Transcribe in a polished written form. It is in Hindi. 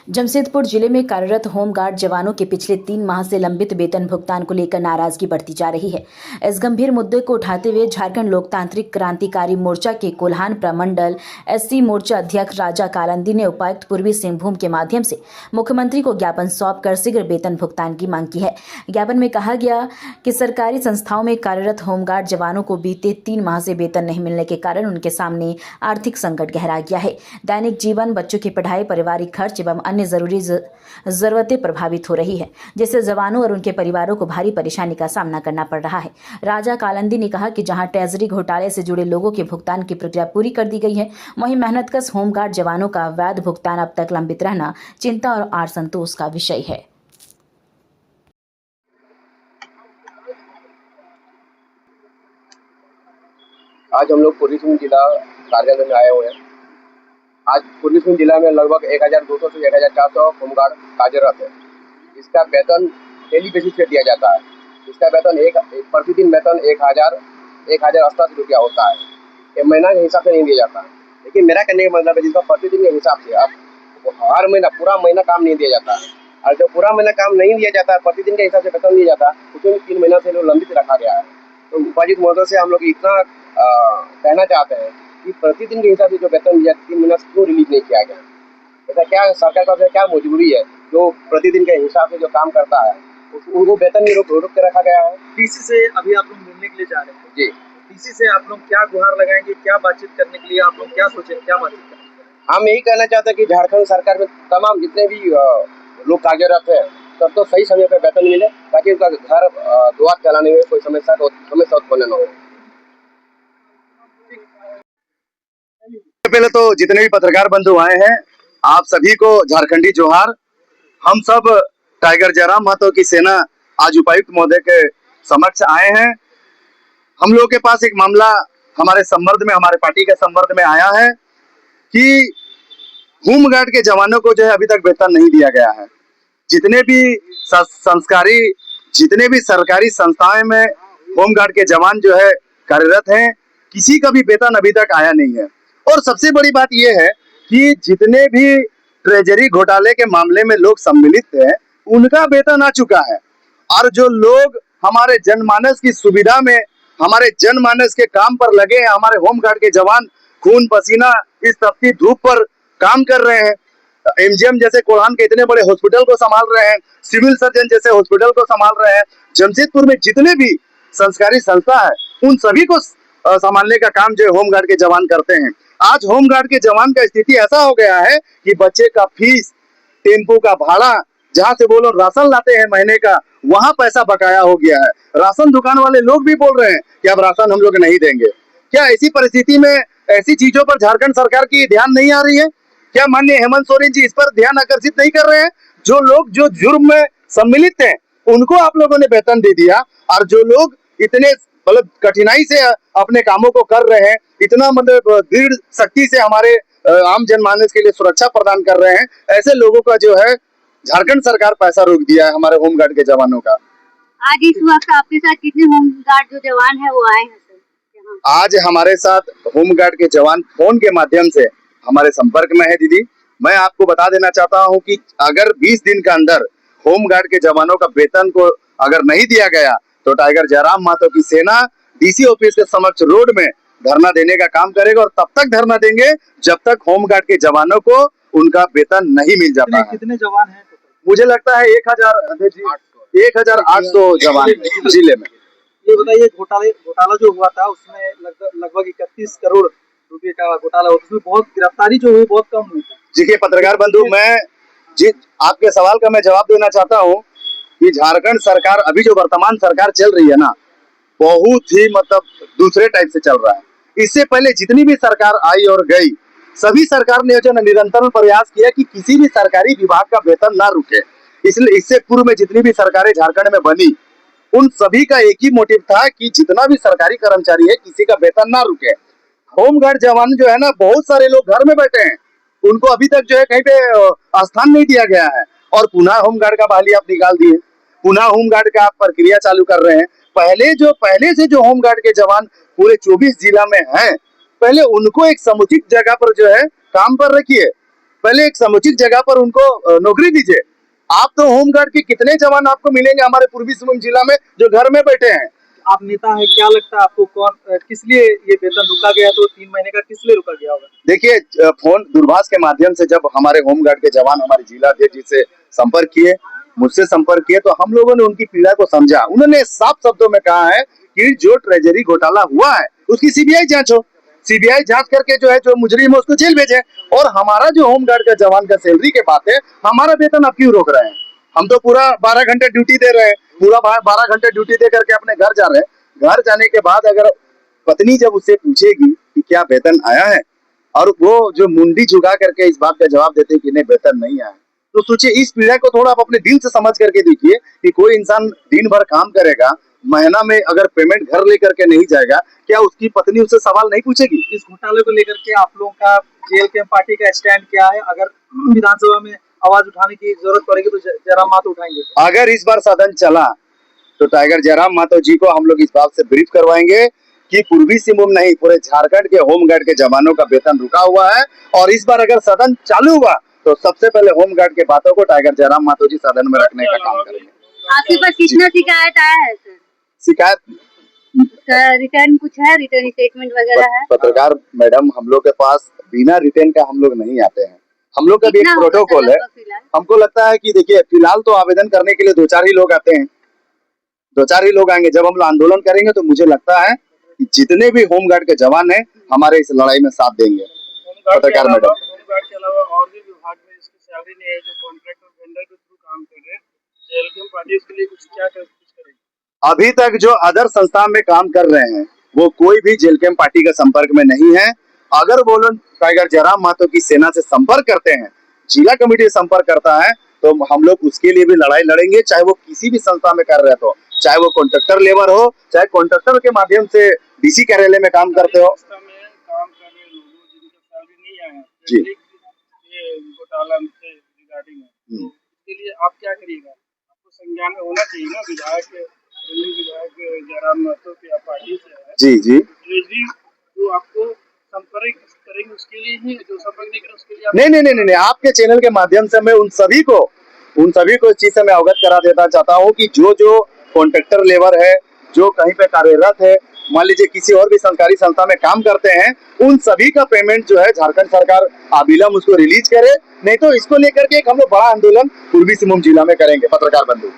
जमशेदपुर जिले में कार्यरत होमगार्ड जवानों के पिछले 3 माह से लंबित वेतन भुगतान को लेकर नाराजगी बढ़ती जा रही है। इस गंभीर मुद्दे को उठाते हुए झारखंड लोकतांत्रिक क्रांतिकारी मोर्चा के कोल्हान प्रमंडल एससी मोर्चा अध्यक्ष राजा कालंदी ने उपायुक्त पूर्वी सिंहभूम के माध्यम से मुख्यमंत्री को ज्ञापन सौंपकर शीघ्र वेतन भुगतान की मांग की है। ज्ञापन में कहा गया कि सरकारी संस्थाओं में कार्यरत होमगार्ड जवानों को बीते 3 माह से वेतन नहीं मिलने के कारण उनके सामने आर्थिक संकट गहरा गया है। दैनिक जीवन, बच्चों की पढ़ाई, पारिवारिक खर्च एवं अन्य जरूरी जरूरतें प्रभावित हो रही है, जिससे जवानों और उनके परिवारों को भारी परेशानी का सामना करना पड़ रहा है। राजा कालंदी ने कहा कि जहां ट्रेजरी घोटाले से जुड़े लोगों के भुगतान की प्रक्रिया पूरी कर दी गई है, वहीं मेहनतकश होमगार्ड जवानों का वैध भुगतान अब तक लंबित रहना चिंता और असंतोष का विषय है। आज हम लोग पूर्वी सिंहभूम जिला कार्यालय में आए हुए हैं। आज पूर्वी सिंहभूम जिला में लगभग 1200 से 1400 होमगार्ड कार्यरत है। इसका वेतन डेली बेसिस पे दिया जाता है। इसका वेतन प्रतिदिन वेतन 1080 रुपया होता है। ये महीना के हिसाब से नहीं दिया जाता है। लेकिन मेरा कहने का मतलब है, जिसका प्रतिदिन के हिसाब से अब हर महीना पूरा महीना काम नहीं दिया जाता है, और जब पूरा महीना काम नहीं दिया जाता है, प्रतिदिन के हिसाब से वेतन दिया जाता है, उसमें 3 महीना से लंबित रखा गया है। तो उपायुक्त महोदय से हम लोग इतना कहना चाहते हैं कि प्रतिदिन के हिसाब से जो वेतन दिया 3 महीना से क्यों रिलीज नहीं किया गया। ऐसा क्या सरकार का क्या मजबूरी है जो प्रतिदिन के हिसाब से जो काम करता है उनको वेतन में रोक के रखा गया है। डीसी से अभी आप लोग मिलने के लिए जा रहे हैं जी, डीसी से आप लोग क्या गुहार लगाएंगे, क्या बातचीत करने के लिए आप लोग क्या सोचे, क्या बातचीत करेंगे? हम यही कहना चाहते हैं कि झारखंड सरकार में तमाम जितने भी लोग कार्यरत है सबको सही समय पर वेतन मिले, ताकि उनका घर द्वार चलाने में कोई समस्या उत्पन्न न हो। पहले तो जितने भी पत्रकार बंधु आए हैं, आप सभी को झारखंडी जोहार। हम सब टाइगर जयराम महतो की सेना आज उपायुक्त महोदय के समक्ष आए हैं। हम लोग के पास एक मामला हमारे संवर्ध में, हमारे पार्टी के संवर्ध में आया है कि होमगार्ड के जवानों को जो है अभी तक वेतन नहीं दिया गया है। जितने भी सरकारी संस्थाएं में होमगार्ड के जवान जो है कार्यरत हैं, किसी का भी वेतन अभी तक आया नहीं है। और सबसे बड़ी बात यह है कि जितने भी ट्रेजरी घोटाले के मामले में लोग सम्मिलित हैं, उनका वेतन आ चुका है। और जो लोग हमारे जनमानस की सुविधा में, हमारे जनमानस के काम पर लगे हैं, हमारे होमगार्ड के जवान खून पसीना इस तपती धूप पर काम कर रहे हैं, एमजीएम जैसे कोल्हान के इतने बड़े हॉस्पिटल को संभाल रहे हैं, सिविल सर्जन जैसे हॉस्पिटल को संभाल रहे हैं, जमशेदपुर में जितने भी संस्कारी संस्था है उन सभी को संभालने का काम जो होमगार्ड के जवान करते हैं। आज होमगार्ड के जवान का स्थिति ऐसा हो गया है कि बच्चे का फीस, टेम्पो का भाड़ा, जहां से वो लोग राशन लाते हैं महीने का, वहां पैसा बकाया हो गया है। राशन दुकान वाले लोग भी बोल रहे हैं कि अब राशन हम लोग नहीं देंगे। क्या ऐसी परिस्थिति में ऐसी चीजों पर झारखंड सरकार की ध्यान नहीं आ रही है? क्या माननीय हेमंत सोरेन जी इस पर ध्यान आकर्षित नहीं कर रहे हैं? जो लोग जो जुर्म में सम्मिलित हैं उनको आप लोगों ने वेतन दे दिया, और जो लोग इतने मतलब कठिनाई से अपने कामों को कर रहे हैं, इतना मतलब दृढ़ शक्ति से हमारे आम जनमानस के लिए सुरक्षा प्रदान कर रहे हैं, ऐसे लोगों का जो है झारखंड सरकार पैसा रोक दिया है हमारे होमगार्ड के जवानों का। आज इस वक्त आपके साथ कितने होमगार्ड जो जवान है वो आए हैं सर? आज हमारे साथ होमगार्ड के जवान फोन के माध्यम से हमारे संपर्क में है। दीदी, मैं आपको बता देना चाहता हूं कि अगर 20 दिन के अंदर होमगार्ड के जवानों का वेतन को अगर नहीं दिया गया तो टाइगर जयराम महतो की सेना डीसी ऑफिस के समक्ष रोड में धरना देने का काम करेगा, और तब तक धरना देंगे जब तक होमगार्ड के जवानों को उनका वेतन नहीं मिल जाता है। कितने जवान हैं? मुझे लगता है 1800 जवान जिले में। ये बताइए, घोटाला जो हुआ था उसमें लगभग 31 करोड़ रुपए का घोटाला हुआ, उसमें बहुत गिरफ्तारी जो हुई बहुत कम हुई। देखिए पत्रकार बंधु, मैं आपके सवाल का मैं जवाब देना चाहता हूँ कि झारखंड सरकार, अभी जो वर्तमान सरकार चल रही है ना, बहुत ही मतलब दूसरे टाइप से चल रहा है। इससे पहले जितनी भी सरकार आई और गई, सभी सरकार ने जो निरंतर प्रयास किया कि किसी भी सरकारी विभाग का वेतन ना रुके। इसलिए इससे पूर्व में जितनी भी सरकारें झारखंड में बनी, उन सभी का एक ही मोटिव था कि जितना भी सरकारी कर्मचारी है किसी का वेतन ना रुके। होमगार्ड जवान जो है ना, बहुत सारे लोग घर में बैठे हैं, उनको अभी तक जो है कहीं पे स्थान नहीं दिया गया है, और पुनः होमगार्ड का बहाली आप निकाल दिए, पुनः होमगार्ड का आप प्रक्रिया चालू कर रहे हैं। पहले से जो होमगार्ड के जवान पूरे 24 जिला में हैं, पहले उनको एक समुचित जगह पर जो है काम पर रखिए। पहले एक समुचित जगह पर उनको नौकरी दीजिए। आप तो होमगार्ड के कितने जवान आपको मिलेंगे हमारे पूर्वी सिंहभूम जिला में जो घर में बैठे हैं। आप नेता है, क्या लगता है आपको कौन किस लिए ये वेतन रुका गया? तो 3 महीने का किस लिए रुका गया होगा? देखिए, फोन दूरभाष के माध्यम से जब हमारे होमगार्ड के जवान हमारे जिला अध्यक्ष जी से संपर्क किए, मुझसे संपर्क किए, तो हम लोगों ने उनकी पीड़ा को समझा। उन्होंने साफ शब्दों में कहा है कि जो ट्रेजरी घोटाला हुआ है उसकी सीबीआई जांच हो, सीबीआई जांच करके जो है जो मुजरिम है उसको जेल भेजे। और हमारा जो होमगार्ड का जवान का सैलरी के बात है, हमारा वेतन आप क्यों रोक रहे हैं? हम तो पूरा 12 घंटे ड्यूटी दे रहे हैं, पूरा 12 घंटे ड्यूटी दे करके अपने घर जा रहे हैं। घर जाने के बाद अगर पत्नी जब उससे पूछेगी कि क्या वेतन आया है, और वो जो मुंडी झुका करके इस बात का जवाब देते कि नहीं वेतन नहीं आया, तो सोचिए इस पीड़ा को थोड़ा आप अपने दिल से समझ करके देखिए कि कोई इंसान दिन भर काम करेगा, महीना में अगर पेमेंट घर लेकर के नहीं जाएगा, क्या उसकी पत्नी उससे सवाल नहीं पूछेगी? इस घोटाले को लेकर के आप लोगों का जेल कैंप पार्टी का स्टैंड क्या है? अगर विधानसभा में आवाज उठाने की जरूरत पड़ेगी तो जयराम महतो उठाएंगे। अगर इस बार सदन चला तो टाइगर जयराम महतो जी को हम लोग इस बात से ब्रीफ करवाएंगे कि पूर्वी सिंहभूम नहीं पूरे झारखंड के होमगार्ड के जवानों का वेतन रुका हुआ है। और इस बार अगर सदन चालू हुआ तो सबसे पहले होमगार्ड के बातों को टाइगर जयराम महतो जी सदन में रखने का काम करेंगे। आपके पास कितना शिकायत आया है सर? शिकायत रिटर्न कुछ है, रिटर्न स्टेटमेंट वगैरह है? पत्रकार मैडम, हम लोग के पास बिना रिटर्न का हम लोग नहीं आते हैं। हम लोग का भी एक प्रोटोकॉल है। हमको लगता है कि देखिए फिलहाल तो आवेदन करने के लिए 2-4 ही लोग आते हैं, 2-4 ही लोग आएंगे। जब हम लोग आंदोलन करेंगे तो मुझे लगता है कि जितने भी होमगार्ड के जवान हैं हमारे इस लड़ाई में साथ देंगे। पत्रकार मैडम, होमगार्ड के अलावा और भी विभाग में इसकी सैलरी नहीं है, जो कॉन्ट्रैक्ट और वेंडर के थ्रू काम कर रहे हैं, जेल कैंप पार्टी इसके लिए कुछ करेगी? अभी तक जो अदर संस्था में काम कर रहे हैं वो कोई भी जेल कैंप पार्टी के संपर्क में नहीं है। अगर वो लोग टाइगर जयराम महतो की सेना से संपर्क करते हैं, जिला कमेटी से संपर्क करता है, तो हम लोग उसके लिए भी लड़ाई लड़ेंगे, चाहे वो किसी भी संस्था में कर रहे हो, चाहे वो कॉन्ट्रैक्टर लेबर हो, चाहे कॉन्ट्रैक्टर के माध्यम से डीसी कार्यालय में काम करते हो। काम कर रहे लोगों जिनका सैलरी नहीं आया जी, ये घोटाला से रिगार्डिंग है, तो इसके लिए आप क्या करिएगा? आपको संज्ञान में होना चाहिए ना, विधायक जयराम महतो की पार्टी से है। जी जी, जो आपको संपर्क करेंगे उसके लिए ही, जो संपर्क नहीं करें उसके लिए नहीं, आपके चैनल के माध्यम से मैं उन सभी को इस चीज से मैं अवगत करा देना चाहता हूँ कि जो कॉन्ट्रैक्टर लेबर है, जो कहीं पे कार्यरत है, मान लीजिए किसी और भी सरकारी संस्था में काम करते हैं, उन सभी का पेमेंट जो है झारखंड सरकार अविलंब उसको रिलीज करे, नहीं तो इसको लेकर के एक हम लोग बड़ा आंदोलन पूर्वी सिंहभूम जिला में करेंगे। पत्रकार बंधु।